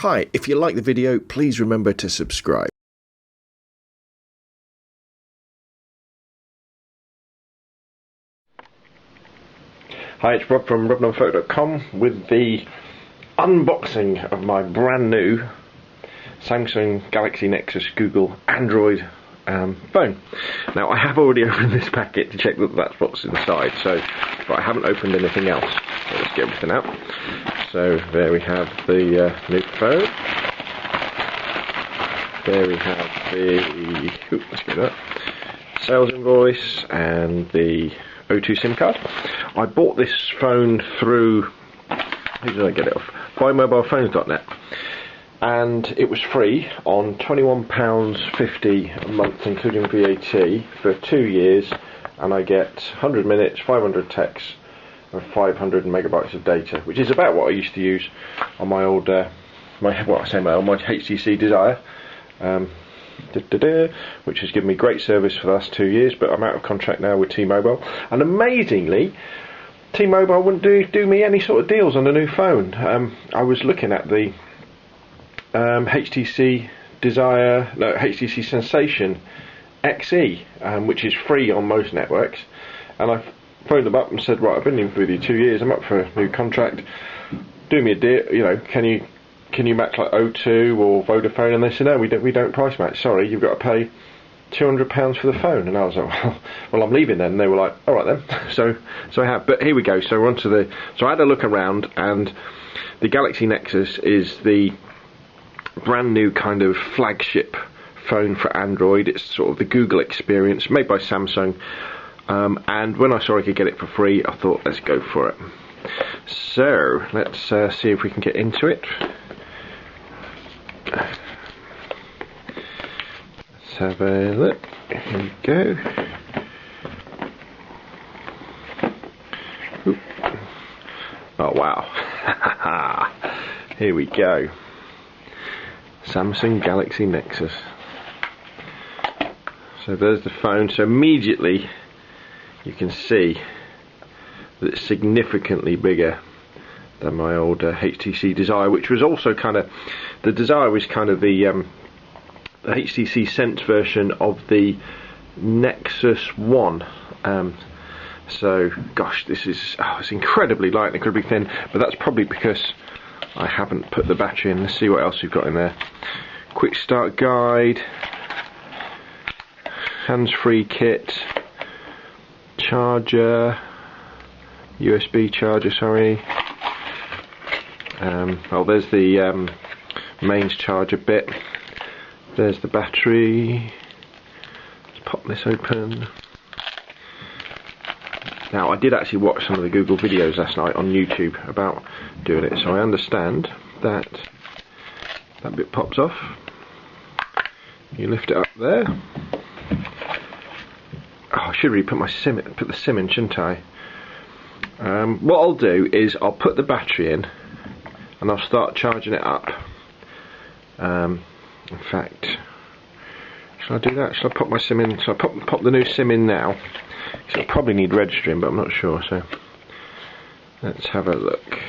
Hi, if you like the video, please remember to subscribe. Hi, it's Rob from robnonphoto.com with the unboxing of my brand new Samsung Galaxy Nexus Google Android phone. Now, I have already opened this packet to check that that's what's inside, but I haven't opened anything else. So let's get everything out. So there we have the new phone. There we have the let's get that sales invoice and the O2 SIM card. I bought this phone through, who did I get it off? BuyMobilePhones.net, and it was free on £21.50 a month including VAT for 2 years, and I get 100 minutes, 500 texts and 500 megabytes of data, which is about what I used to use on my old my HTC Desire, which has given me great service for the last 2 years, but I'm out of contract now with T-Mobile, and amazingly T-Mobile wouldn't do me any sort of deals on the new phone. I was looking at the HTC Desire, no, HTC Sensation XE, which is free on most networks, and I phoned them up and said, right, I've been in with you 2 years, I'm up for a new contract, do me a deal, you know, can you match like O2 or Vodafone? And they said, no, we don't price match, sorry, you've got to pay £200 for the phone. And I was like, well, I'm leaving then. And they were like, all right then. So I have, but here we go. So we're onto so I had a look around, and the Galaxy Nexus is the brand new kind of flagship phone for Android. It's sort of the Google experience, made by Samsung, and when I saw I could get it for free, I thought, let's go for it. So let's see if we can get into it. Let's have a look. Here we go. Oop. Oh wow. Here we go. Samsung Galaxy Nexus. So there's the phone. So immediately you can see that it's significantly bigger than my old HTC Desire, which was also kind of, the Desire was kind of the HTC Sense version of the Nexus One. So gosh, this is, it's incredibly light and incredibly thin, but that's probably because I haven't put the battery in. Let's see what else we've got in there. Quick start guide, hands-free kit, charger, USB charger, sorry. Well, there's the mains charger bit. There's the battery. Let's pop this open. Now, I did actually watch some of the Google videos last night on YouTube about doing it, so I understand that that bit pops off. You lift it up there. Oh, I should really put the SIM in, shouldn't I? What I'll do is I'll put the battery in and I'll start charging it up. In fact, shall I do that? Shall I pop my SIM in? Shall I pop the new SIM in now? So I'll probably need registering, but I'm not sure, so let's have a look.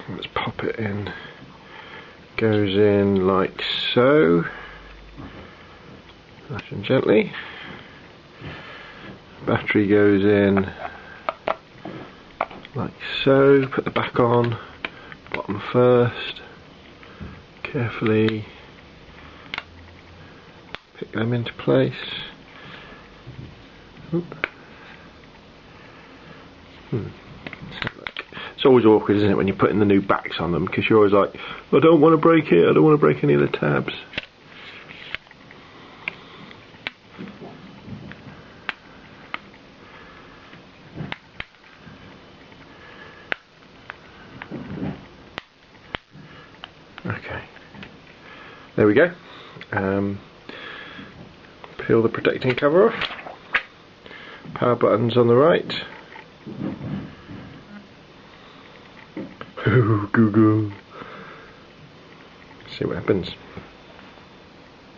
Let's pop it in. Goes in like so. Nice and gently. Battery goes in like so. Put the back on. Bottom first. Carefully pick them into place. Oop. It's always awkward, isn't it, when you're putting the new backs on them, because you're always like, I don't want to break it, I don't want to break any of the tabs. Okay, there we go. Peel the protecting cover off. Power buttons on the right. Oh, Google. See what happens.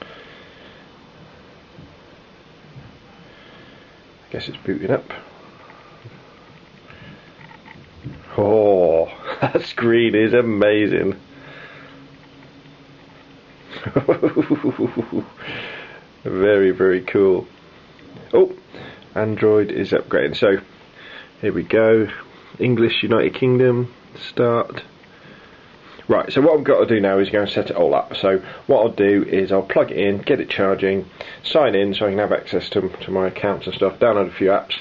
I guess it's booting up. Oh, That screen is amazing. Very, very cool. Oh, Android is upgrading. So here we go. English, United Kingdom, start. Right, so what I've got to do now is go and set it all up. So what I'll do is I'll plug it in, get it charging, sign in so I can have access to my accounts and stuff, download a few apps,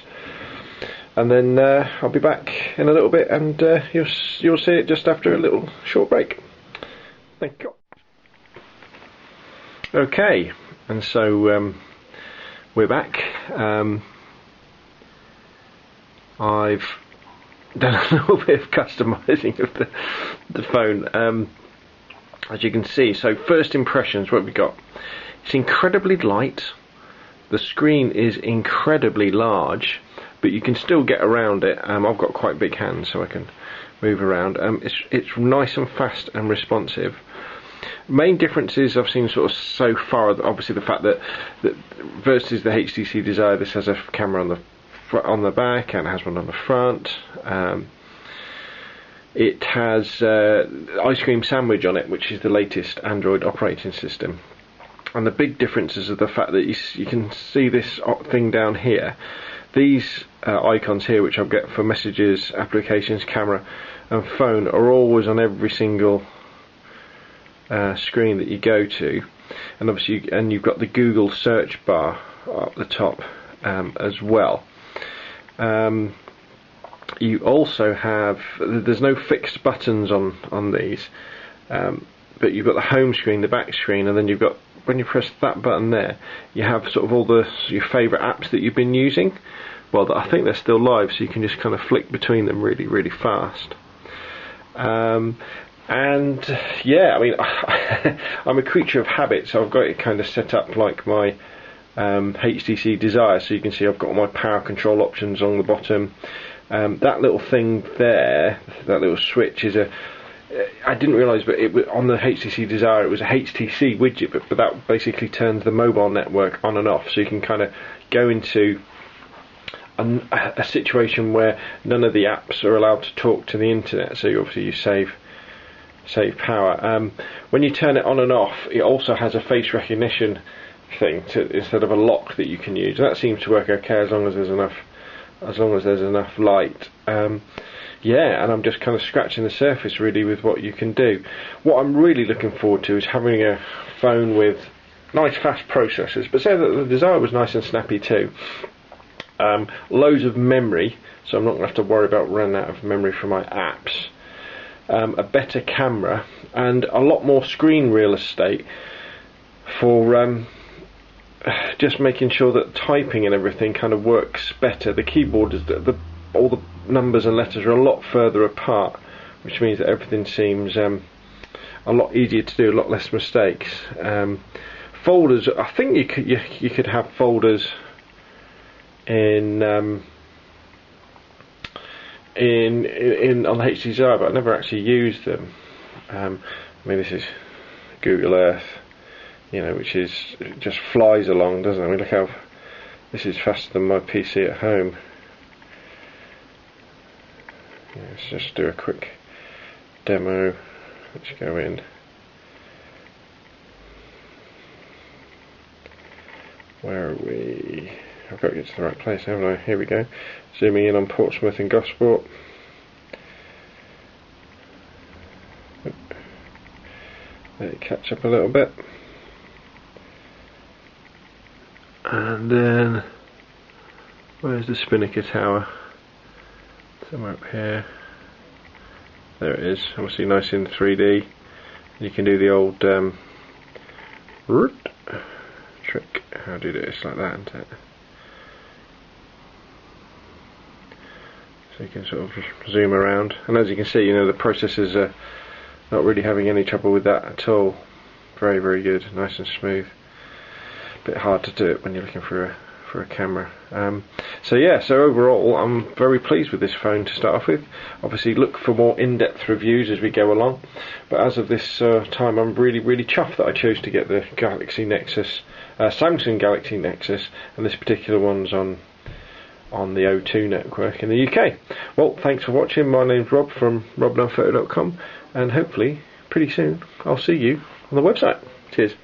and then I'll be back in a little bit, and you'll see it just after a little short break. Thank you. Okay, and so we're back. I've done a little bit of customising of the phone, as you can see. So first impressions, what have we got? It's incredibly light, the screen is incredibly large, but you can still get around it. I've got quite big hands so I can move around. It's nice and fast and responsive. Main differences I've seen sort of so far, obviously the fact that versus the HTC Desire, this has a camera on the back and has one on the front. It has Ice Cream Sandwich on it, which is the latest Android operating system. And the big differences are the fact that you can see this thing down here. These icons here, which I'll get for messages, applications, camera and phone, are always on every single screen that you go to. And obviously, you've got the Google search bar up the top as well. You also have, there's no fixed buttons on these, but you've got the home screen, the back screen, and then you've got, when you press that button there, you have sort of all your favourite apps that you've been using. Well, I think they're still live, so you can just kind of flick between them really, really fast. And yeah, I mean, I'm a creature of habit, so I've got it kind of set up like my HTC Desire. So you can see I've got all my power control options on the bottom. That little thing there, that little switch is I didn't realise, but it was on the HTC Desire, it was a HTC widget, but that basically turns the mobile network on and off, so you can kind of go into a situation where none of the apps are allowed to talk to the internet, so you save power. When you turn it on and off, it also has a face recognition thing instead of a lock that you can use, and that seems to work okay as long as there's enough light. Yeah, and I'm just kind of scratching the surface really with what you can do. What I'm really looking forward to is having a phone with nice fast processors, but say that the Desire was nice and snappy too. Loads of memory, so I'm not going to have to worry about running out of memory for my apps. A better camera and a lot more screen real estate for just making sure that typing and everything kind of works better. The keyboard is all the numbers and letters are a lot further apart, which means that everything seems a lot easier to do, a lot less mistakes. Folders, I think you could have folders in on the HTC Desire, but I never actually used them. I mean, this is Google Earth, which just flies along, doesn't it? I mean, look how this is faster than my PC at home. Let's just do a quick demo. Let's go in. Where are we? I've got to get to the right place, haven't I? Here we go. Zooming in on Portsmouth and Gosport. Let it catch up a little bit. And then, where's the Spinnaker Tower? Somewhere up here. There it is. Obviously nice in 3D. You can do the old trick. How do you do it? It's like that, isn't it? So you can sort of zoom around, and as you can see, the processors are not really having any trouble with that at all. Very, very good, nice and smooth. Bit hard to do it when you're looking for a camera. So overall, I'm very pleased with this phone to start off with. Obviously, look for more in-depth reviews as we go along. But as of this time, I'm really, really chuffed that I chose to get the Galaxy Nexus, Samsung Galaxy Nexus, and this particular one's on on the O2 network in the UK. Well, thanks for watching. My name's Rob from robnunphoto.com, and hopefully pretty soon I'll see you on the website. Cheers.